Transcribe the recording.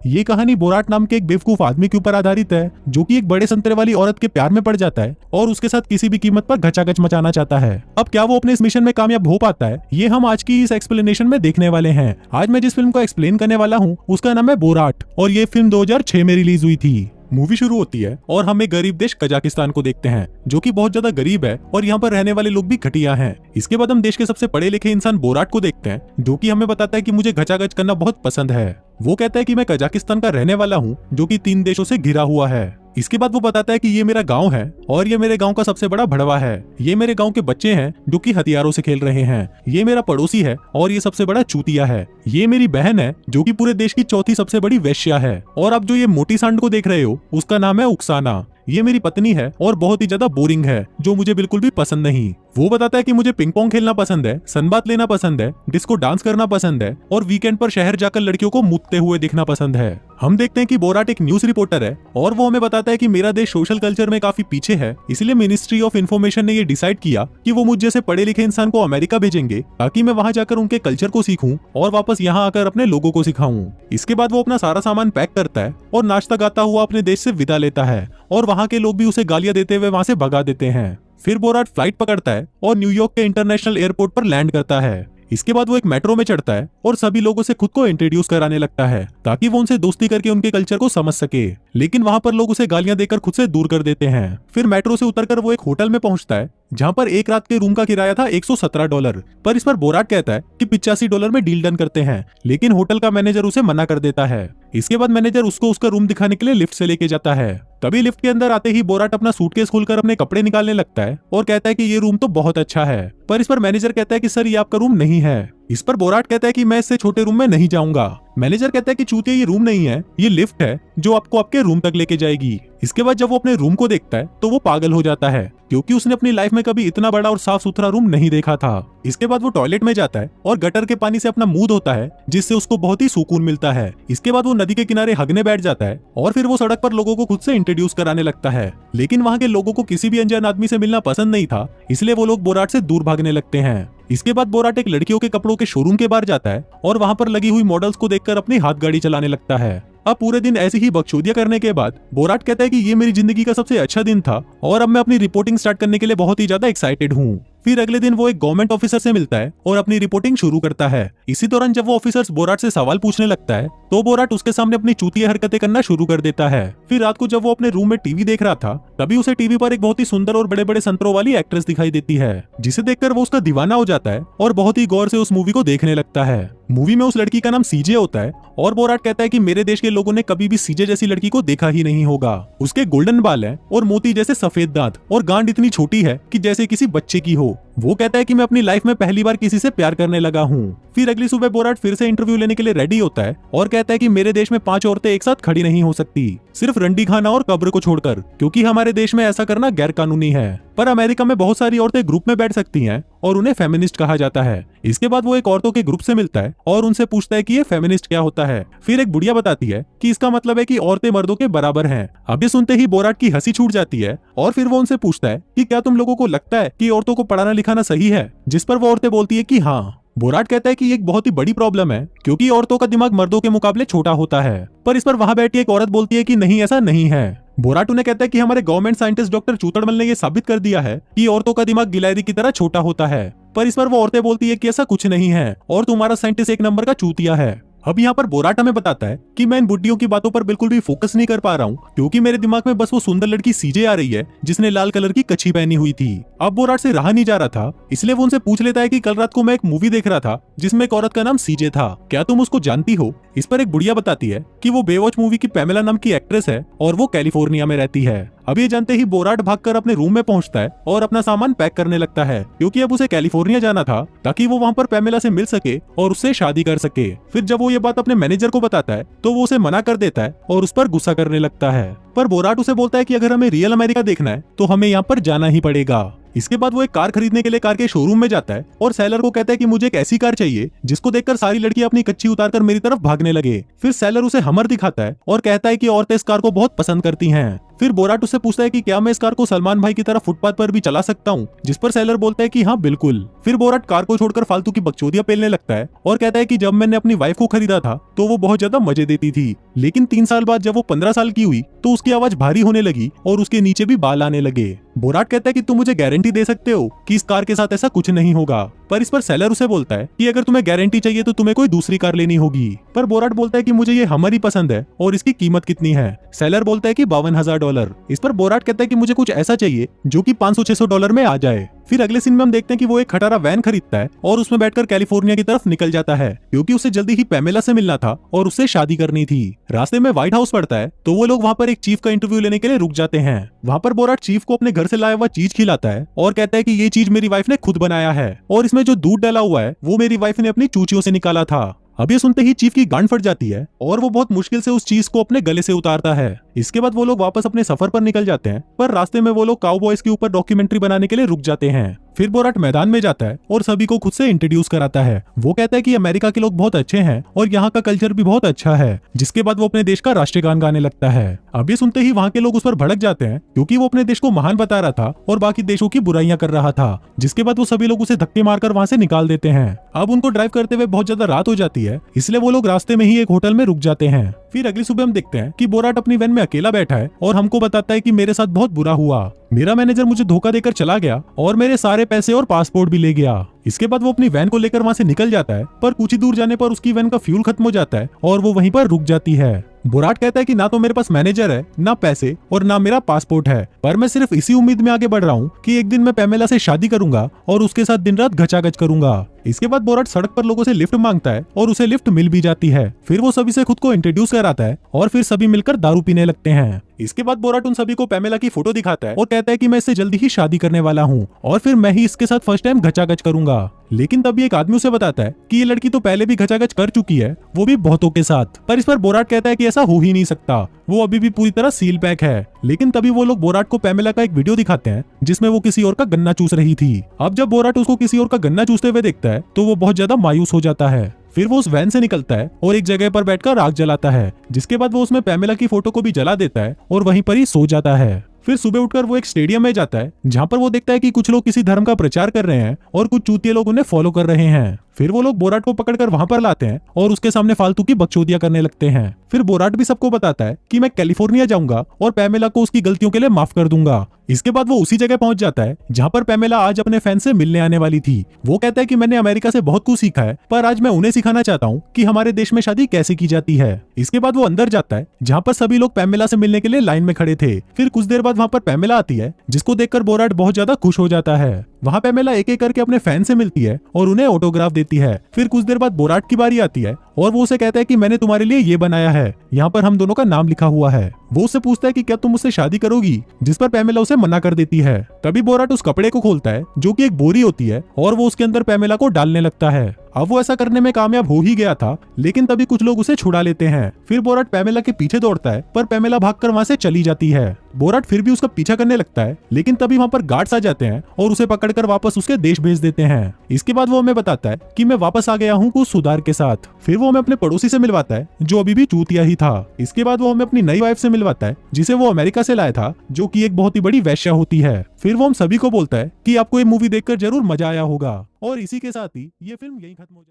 ये कहानी बोराट नाम के एक बेवकूफ आदमी के ऊपर आधारित है जो कि एक बड़े संतरे वाली औरत के प्यार में पड़ जाता है और उसके साथ किसी भी कीमत पर घचाघच मचाना चाहता है। अब क्या वो अपने इस मिशन में कामयाब हो पाता है, ये हम आज की इस एक्सप्लेनेशन में देखने वाले हैं। आज मैं जिस फिल्म को एक्सप्लेन करने वाला हूँ उसका नाम है बोराट और ये फिल्म 2006 में रिलीज हुई थी। मूवी शुरू होती है और हम एक गरीब देश कजाकिस्तान को देखते हैं जो कि बहुत ज्यादा गरीब है और यहाँ पर रहने वाले लोग भी घटिया हैं। इसके बाद हम देश के सबसे पढ़े लिखे इंसान बोराट को देखते हैं जो कि हमें बताता है कि मुझे घचाघच करना बहुत पसंद है। वो कहता है कि मैं कजाकिस्तान का रहने वाला हूँ जो कि 3 देशों से घिरा हुआ है। इसके बाद वो बताता है कि ये मेरा गांव है और ये मेरे गांव का सबसे बड़ा भड़वा है। ये मेरे गांव के बच्चे हैं जो कि हथियारों से खेल रहे हैं। ये मेरा पड़ोसी है और ये सबसे बड़ा चूतिया है। ये मेरी बहन है जो कि पूरे देश की चौथी सबसे बड़ी वेश्या है। और आप जो ये मोटी सांड को देख रहे हो उसका नाम है उक्साना। ये मेरी पत्नी है और बहुत ही ज्यादा बोरिंग है जो मुझे बिल्कुल भी पसंद नहीं। वो बताता है कि मुझे पिंग पोंग खेलना पसंद है, सनबाथ लेना पसंद है, डिस्को डांस करना पसंद है और वीकेंड पर शहर जाकर लड़कियों को मुतते हुए दिखना पसंद है। हम देखते हैं कि बोराट एक न्यूज रिपोर्टर है और वो हमें बताता है कि मेरा देश सोशल कल्चर में काफी पीछे है, इसलिए मिनिस्ट्री ऑफ इन्फॉर्मेशन ने ये डिसाइड किया कि वो मुझ जैसे पढ़े लिखे इंसान को अमेरिका भेजेंगे ताकि मैं वहां जाकर उनके कल्चर को सीखूं और वापस यहाँ आकर अपने लोगों को सिखाऊं। इसके बाद वो अपना सारा सामान पैक करता है और नाश्ता गाता हुआ अपने देश से विदा लेता है और वहाँ के लोग भी उसे गालियां देते हुए वहां से भगा देते हैं। फिर बोराट फ्लाइट पकड़ता है और न्यूयॉर्क के इंटरनेशनल एयरपोर्ट पर लैंड करता है। इसके बाद वो एक मेट्रो में चढ़ता है और सभी लोगों से खुद को इंट्रोड्यूस कराने लगता है ताकि वो उनसे दोस्ती करके उनके कल्चर को समझ सके, लेकिन वहां पर लोग उसे गालियां देकर खुद से दूर कर देते हैं। फिर मेट्रो से उतरकर वो एक होटल में पहुंचता है जहां पर एक रात के रूम का किराया था $117, पर इस पर बोराट कहता है कि $85 में डील डन करते हैं, लेकिन होटल का मैनेजर उसे मना कर देता है। इसके बाद मैनेजर उसको उसका रूम दिखाने के लिए लिफ्ट से लेके जाता है। तभी लिफ्ट के अंदर आते ही बोराट अपना सूटकेस खोलकर अपने कपड़े निकालने लगता है और कहता है कि ये रूम तो बहुत अच्छा है, पर इस पर मैनेजर कहता है कि सर ये आपका रूम नहीं है। इस पर बोराट कहता है कि मैं इससे छोटे रूम में नहीं जाऊंगा। मैनेजर कहता है कि चूतिया ये रूम नहीं है, ये लिफ्ट है जो आपको आपके रूम तक लेके जाएगी। इसके बाद जब वो अपने रूम को देखता है तो वो पागल हो जाता है क्योंकि उसने अपनी लाइफ में कभी इतना बड़ा और साफ सुथरा रूम नहीं देखा था। इसके बाद वो टॉयलेट में जाता है और गटर के पानी से अपना मुंह धोता है जिससे उसको बहुत ही सुकून मिलता है। इसके बाद वो नदी के किनारे हगने बैठ जाता है और फिर वो सड़क पर लोगों को खुद से इंट्रोड्यूस कराने लगता है, लेकिन वहाँ के लोगों को किसी भी अनजान आदमी से मिलना पसंद नहीं था, इसलिए वो लोग बोराट से दूर भागने लगते हैं। इसके बाद बोराट एक लड़कियों के कपड़ों के शोरूम के बाहर जाता है और वहाँ पर लगी हुई मॉडल्स को देखकर अपनी हाथ गाड़ी चलाने लगता है। अब पूरे दिन ऐसी ही बकचोदियां करने के बाद बोराट कहता है कि ये मेरी जिंदगी का सबसे अच्छा दिन था और अब मैं अपनी रिपोर्टिंग स्टार्ट करने के लिए बहुत ही ज्यादा एक्साइटेड हूँ। फिर अगले दिन वो एक गवर्नमेंट ऑफिसर से मिलता है और अपनी रिपोर्टिंग शुरू करता है। इसी दौरान जब वो ऑफिसर बोराट से सवाल पूछने लगता है तो बोराट उसके सामने अपनी चूतिया हरकतें करना शुरू कर देता है। फिर रात को जब वो अपने रूम में टीवी देख रहा था तभी उसे टीवी पर एक बहुत ही सुंदर और बड़े बड़े संतरों वाली एक्ट्रेस दिखाई देती है, जिसे देखकर वो उसका दीवाना हो जाता है और बहुत ही गौर से उस मूवी को देखने लगता है। मूवी में उस लड़की का नाम सीजे होता है और बोराट कहता है कि मेरे देश के लोगों ने कभी भी सीजे जैसी लड़की को देखा ही नहीं होगा। उसके गोल्डन बाल हैं और मोती जैसे सफेद दांत और गांड इतनी छोटी है कि जैसे किसी बच्चे की हो। वो कहता है कि मैं अपनी लाइफ में पहली बार किसी से प्यार करने लगा हूँ। फिर अगली सुबह बोराट फिर से इंटरव्यू लेने के लिए रेडी होता है और कहता है कि मेरे देश में 5 औरतें एक साथ खड़ी नहीं हो सकती, सिर्फ रंडी खाना और कब्र को छोड़कर, क्योंकि हमारे देश में ऐसा करना गैर कानूनी है। पर अमेरिका में बहुत सारी औरतें ग्रुप में बैठ सकती हैं और उन्हें फेमिनिस्ट कहा जाता है। इसके बाद वो एक औरतों के ग्रुप से मिलता है और उनसे पूछता है कि ये फेमिनिस्ट क्या होता है। फिर एक बुढ़िया बताती है कि इसका मतलब है कि औरतें मर्दों के बराबर हैं। अब ये सुनते ही बोराट की हंसी छूट जाती है और फिर वो उनसे पूछता है कि क्या तुम लोगों को लगता है कि औरतों को पढ़ाना लिखाना सही है, जिस पर वो औरतें बोलती है कि हाँ। बोराट कहता है कि ये एक बहुत ही बड़ी प्रॉब्लम है क्योंकि औरतों का दिमाग मर्दों के मुकाबले छोटा होता है, पर इस पर वहां बैठी एक औरत बोलती है कि नहीं ऐसा नहीं है। बोराट उन्हें कहता है कि हमारे गवर्नमेंट साइंटिस्ट डॉक्टर चूतड़मल ने यह साबित कर दिया है कि औरतों का दिमाग गिलहरी की तरह छोटा होता है, पर इस पर वो औरतें बोलती है कि ऐसा कुछ नहीं है और तुम्हारा साइंटिस्ट एक नंबर का चूतिया है। अब यहाँ पर बोराट हमें बताता है कि मैं इन बुड्ढियों की बातों पर बिल्कुल भी फोकस नहीं कर पा रहा हूँ क्योंकि मेरे दिमाग में बस वो सुंदर लड़की सीजे आ रही है जिसने लाल कलर की कच्छी पहनी हुई थी। अब बोराट से रहा नहीं जा रहा था, इसलिए वो उनसे पूछ लेता है कि कल रात को मैं एक मूवी देख रहा था जिसमें एक औरत का नाम सीजे था, क्या तुम उसको जानती हो? इस पर एक बुढ़िया बताती है कि वो बेवॉच मूवी की पैमेला नाम की एक्ट्रेस है और वो कैलिफोर्निया में रहती है। अब ये जानते ही बोराट भागकर अपने रूम में पहुंचता है और अपना सामान पैक करने लगता है क्योंकि अब उसे कैलिफोर्निया जाना था ताकि वो वहां पर पैमेला से मिल सके और उससे शादी कर सके। फिर जब वो ये बात अपने मैनेजर को बताता है तो वो उसे मना कर देता है और उस पर गुस्सा करने लगता है, पर बोराट उसे बोलता है कि अगर हमें रियल अमेरिका देखना है तो हमें यहाँ पर जाना ही पड़ेगा। इसके बाद वो एक कार खरीदने के लिए कार के शोरूम में जाता है और सेलर को कहता है कि मुझे एक ऐसी कार चाहिए जिसको देखकर सारी लड़कियां अपनी कच्ची उतारकर मेरी तरफ भागने लगे। फिर सेलर उसे हमर दिखाता है और कहता है कि औरतें इस कार को बहुत पसंद करती हैं। फिर बोराट उससे पूछता है कि क्या मैं इस कार को सलमान भाई की तरह फुटपाथ पर भी चला सकता हूँ, जिस पर सेलर बोलता है कि हाँ बिल्कुल। फिर बोराट कार को छोड़कर फालतू की बकचोदियां पेलने लगता है और कहता है कि जब मैंने अपनी वाइफ को खरीदा था तो वो बहुत ज्यादा मजे देती थी, लेकिन 3 साल बाद जब वो 15 साल की हुई तो उसकी आवाज भारी होने लगी और उसके नीचे भी बाल आने लगे। बोराट कहता है कि तुम मुझे गारंटी दे सकते हो कि इस कार के साथ ऐसा कुछ नहीं होगा, पर इस पर सेलर उसे बोलता है कि अगर तुम्हें गारंटी चाहिए तो तुम्हें कोई दूसरी कार लेनी होगी। पर बोराट बोलता है कि मुझे ये हमर ही पसंद है और इसकी कीमत कितनी है। सेलर बोलता है कि $52,000। इस पर बोराट कहता है कि मुझे कुछ ऐसा चाहिए जो कि $500-600 में आ जाए। फिर अगले सीन में हम देखते हैं कि वो एक खटारा वैन खरीदता है और उसमें बैठकर कैलिफोर्निया की तरफ निकल जाता है, क्योंकि उसे जल्दी ही पैमेला से मिलना था और उससे शादी करनी थी। रास्ते में व्हाइट हाउस पड़ता है तो वो लोग वहाँ पर एक चीफ का इंटरव्यू लेने के लिए रुक जाते हैं। वहाँ पर बोराट चीफ को अपने घर से लाया हुआ चीज खिलाता है और कहता है कि ये चीज मेरी वाइफ ने खुद बनाया है और इसमें जो दूध डाला हुआ है वो मेरी वाइफ ने अपनी चूचियों से निकाला था। अब ये सुनते ही चीफ की गांड फट जाती है और वो बहुत मुश्किल से उस चीज को अपने गले से उतारता है। इसके बाद वो लोग वापस अपने सफर पर निकल जाते हैं, पर रास्ते में वो लोग काउबॉयज के ऊपर डॉक्यूमेंट्री बनाने के लिए रुक जाते हैं। फिर बोराट मैदान में जाता है और सभी को खुद से इंट्रोड्यूस कराता है। वो कहता है कि अमेरिका के लोग बहुत अच्छे हैं और यहाँ का कल्चर भी बहुत अच्छा है, जिसके बाद वो अपने देश का राष्ट्रीय गान गाने लगता है। अब ये सुनते ही वहाँ के लोग उस पर भड़क जाते हैं, क्योंकि वो अपने देश को महान बता रहा था और बाकी देशों की बुराइयां कर रहा था, जिसके बाद वो सभी लोग उसे धक्के मारकर वहाँ से निकाल देते हैं। अब उनको ड्राइव करते हुए बहुत ज्यादा रात हो जाती है, इसलिए वो लोग रास्ते में ही एक होटल में रुक जाते हैं। फिर अगली सुबह हम देखते हैं कि बोराट अपनी वैन में अकेला बैठा है और हमको बताता है कि मेरे साथ बहुत बुरा हुआ, मेरा मैनेजर मुझे धोखा देकर चला गया और मेरे सारे पैसे और पासपोर्ट भी ले गया। इसके बाद वो अपनी वैन को लेकर वहाँ से निकल जाता है, पर कुछ ही दूर जाने पर उसकी वैन का फ्यूल खत्म हो जाता है और वो वहीं पर रुक जाती है। बोराट कहता है कि ना तो मेरे पास मैनेजर है, ना पैसे और ना मेरा पासपोर्ट है, पर मैं सिर्फ इसी उम्मीद में आगे बढ़ रहा हूँ कि एक दिन मैं पैमेला से शादी करूंगा और उसके साथ दिन रात घचाघच करूंगा। इसके बाद बोराट सड़क पर लोगों से लिफ्ट मांगता है और उसे लिफ्ट मिल भी जाती है। फिर वो सभी से खुद को इंट्रोड्यूस कराता है और फिर सभी मिलकर दारू पीने लगते हैं। इसके बाद बोराट उन सभी को पैमेला की फोटो दिखाता है और कहता है कि मैं इससे जल्दी ही शादी करने वाला हूँ और फिर मैं ही इसके साथ फर्स्ट टाइम घचाघच करूंगा। लेकिन तभी एक आदमी उसे बताता है कि ये लड़की तो पहले भी घचाघच कर चुकी है, वो भी बहुतों के साथ। पर इस पर बोराट कहता है कि ऐसा हो ही नहीं सकता, वो अभी भी पूरी तरह सील पैक है। लेकिन तभी वो लोग बोराट को पैमेला का एक वीडियो दिखाते हैं जिसमें वो किसी और का गन्ना चूस रही थी। अब जब बोराट उसको किसी और का गन्ना चूसते हुए देखता है तो वो बहुत ज्यादा मायूस हो जाता है। फिर वो उस वैन से निकलता है और एक जगह पर बैठकर आग जलाता है, जिसके बाद वो उसमें पैमेला की फोटो को भी जला देता है और वहीं पर ही सो जाता है। फिर सुबह उठकर वो एक स्टेडियम में जाता है, जहाँ पर वो देखता है कि कुछ लोग किसी धर्म का प्रचार कर रहे हैं और कुछ चूतिए लोग उन्हें फॉलो कर रहे हैं। फिर वो लोग बोराट को पकड़कर वहां पर लाते हैं और उसके सामने फालतू की बकचोदियां करने लगते हैं। फिर बोराट भी सबको बताता है कि मैं कैलिफोर्निया जाऊंगा और पैमेला को उसकी गलतियों के लिए माफ कर दूंगा। इसके बाद वो उसी जगह पहुंच जाता है जहां पर पैमेला आज अपने फैन से मिलने आने वाली थी। वो कहता है कि मैंने अमेरिका से बहुत कुछ सीखा है, पर आज मैं उन्हें सिखाना चाहता हूँ कि हमारे देश में शादी कैसे की जाती है। इसके बाद वो अंदर जाता है जहाँ पर सभी लोग पैमेला से मिलने के लिए लाइन में खड़े थे। फिर कुछ देर बाद वहाँ पर पैमेला आती है, जिसको देखकर बोराट बहुत ज्यादा खुश हो जाता है। वहाँ पैमेला एक एक करके अपने फैन से मिलती है और उन्हें ऑटोग्राफ देती है। फिर कुछ देर बाद बोराट की बारी आती है और वो उसे कहता है कि मैंने तुम्हारे लिए ये बनाया है, यहाँ पर हम दोनों का नाम लिखा हुआ है। वो उससे पूछता है कि क्या तुम मुझसे शादी करोगी, जिस पर पैमेला उसे मना कर देती है। तभी बोराट उस कपड़े को खोलता है जो कि एक बोरी होती है और वो उसके अंदर पैमेला को डालने लगता है। अब वो ऐसा करने में कामयाब हो ही गया था, लेकिन तभी कुछ लोग उसे छुड़ा लेते हैं। फिर बोराट पैमेला के पीछे दौड़ता है, पर पैमेला भागकर वहां से चली जाती है। बोराट फिर भी उसका पीछा करने लगता है, लेकिन तभी वहां पर गार्ड्स आ जाते हैं और उसे पकड़कर वापस उसके देश भेज देते हैं। इसके बाद वो हमें बताता है कि मैं वापस आ गया हूँ कुछ सुधार के साथ। फिर वो हमें अपने पड़ोसी से मिलवाता है जो अभी भी चूतिया ही था। इसके बाद वो हमें अपनी नई वाइफ से मिलवाता है जिसे वो अमेरिका से लाया था, जो कि एक बहुत ही बड़ी वेश्या होती है। फिर वो हम सभी को बोलता है कि आपको ये मूवी देखकर जरूर मजा आया होगा और इसी के साथ ही ये फिल्म यही खत्म हो जाती है।